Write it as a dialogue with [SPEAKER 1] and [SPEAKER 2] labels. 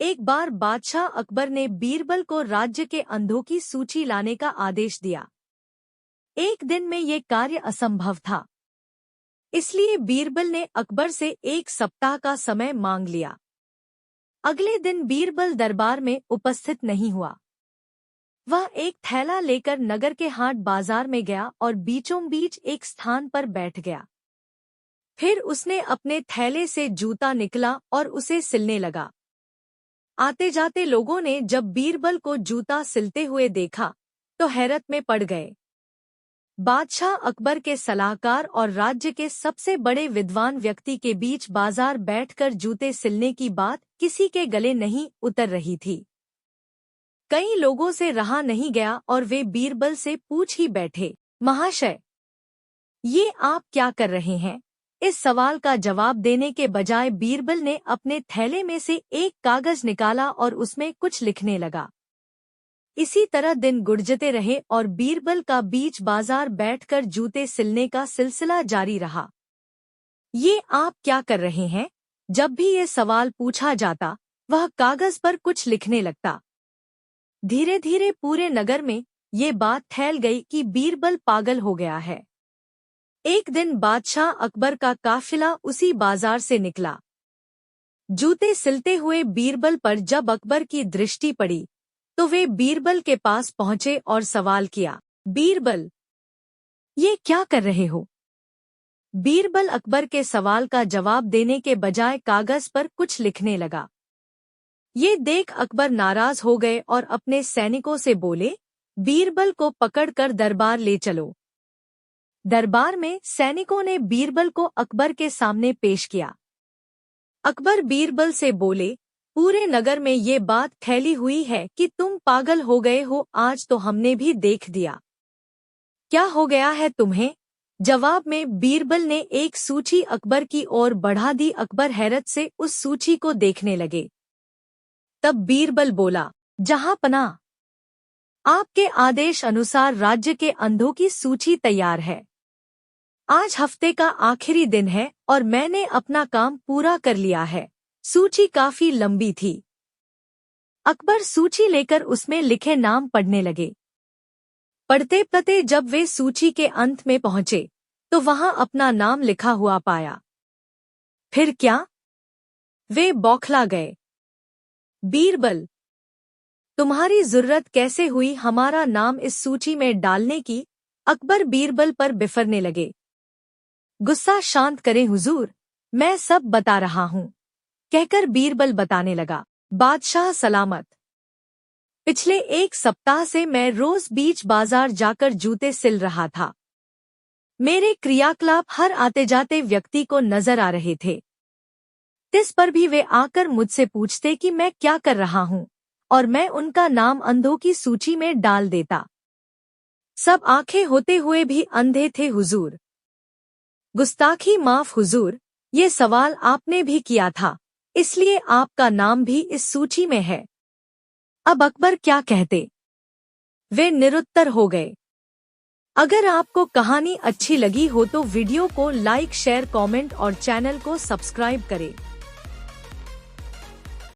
[SPEAKER 1] एक बार बादशाह अकबर ने बीरबल को राज्य के अंधों की सूची लाने का आदेश दिया। एक दिन में ये कार्य असंभव था, इसलिए बीरबल ने अकबर से 1 सप्ताह का समय मांग लिया। अगले दिन बीरबल दरबार में उपस्थित नहीं हुआ। वह एक थैला लेकर नगर के हाट बाजार में गया और बीचों बीच एक स्थान पर बैठ गया। फिर उसने अपने थैले से जूता निकला और उसे सिलने लगा। आते जाते लोगों ने जब बीरबल को जूता सिलते हुए देखा तो हैरत में पड़ गए। बादशाह अकबर के सलाहकार और राज्य के सबसे बड़े विद्वान व्यक्ति के बीच बाजार बैठकर जूते सिलने की बात किसी के गले नहीं उतर रही थी। कई लोगों से रहा नहीं गया और वे बीरबल से पूछ ही बैठे, महाशय, ये आप क्या कर रहे हैं? इस सवाल का जवाब देने के बजाय बीरबल ने अपने थैले में से एक कागज निकाला और उसमें कुछ लिखने लगा। इसी तरह दिन गुजरते रहे और बीरबल का बीच बाजार बैठकर जूते सिलने का सिलसिला जारी रहा। ये आप क्या कर रहे हैं? जब भी ये सवाल पूछा जाता, वह कागज पर कुछ लिखने लगता। धीरे धीरे पूरे नगर में ये बात फैल गई कि बीरबल पागल हो गया है। एक दिन बादशाह अकबर का काफिला उसी बाजार से निकला। जूते सिलते हुए बीरबल पर जब अकबर की दृष्टि पड़ी तो वे बीरबल के पास पहुंचे और सवाल किया, बीरबल, ये क्या कर रहे हो? बीरबल अकबर के सवाल का जवाब देने के बजाय कागज पर कुछ लिखने लगा। ये देख अकबर नाराज हो गए और अपने सैनिकों से बोले, बीरबल को पकड़कर दरबार ले चलो। दरबार में सैनिकों ने बीरबल को अकबर के सामने पेश किया। अकबर बीरबल से बोले, पूरे नगर में ये बात फैली हुई है कि तुम पागल हो गए हो, आज तो हमने भी देख दिया। क्या हो गया है तुम्हें? जवाब में बीरबल ने एक सूची अकबर की ओर बढ़ा दी। अकबर हैरत से उस सूची को देखने लगे। तब बीरबल बोला, जहांपनाह, आपके आदेश अनुसार राज्य के अंधों की सूची तैयार है। आज हफ्ते का आखिरी दिन है और मैंने अपना काम पूरा कर लिया है। सूची काफी लंबी थी। अकबर सूची लेकर उसमें लिखे नाम पढ़ने लगे। पढ़ते पढ़ते जब वे सूची के अंत में पहुंचे तो वहां अपना नाम लिखा हुआ पाया। फिर क्या? वे बौखला गए। बीरबल, तुम्हारी जरूरत कैसे हुई हमारा नाम इस सूची में डालने की? अकबर बीरबल पर बिफरने लगे। गुस्सा शांत करें हुजूर, मैं सब बता रहा हूँ, कहकर बीरबल बताने लगा। बादशाह सलामत, पिछले 1 सप्ताह से मैं रोज बीच बाजार जाकर जूते सिल रहा था। मेरे क्रियाकलाप हर आते जाते व्यक्ति को नजर आ रहे थे। इस पर भी वे आकर मुझसे पूछते कि मैं क्या कर रहा हूँ और मैं उनका नाम अंधों की सूची में डाल देता। सब आंखें होते हुए भी अंधे थे हुजूर। गुस्ताखी माफ हुजूर, ये सवाल आपने भी किया था, इसलिए आपका नाम भी इस सूची में है। अब अकबर क्या कहते? वे निरुत्तर हो गए। अगर आपको कहानी अच्छी लगी हो तो वीडियो को लाइक, शेयर, कमेंट और चैनल को सब्सक्राइब करें।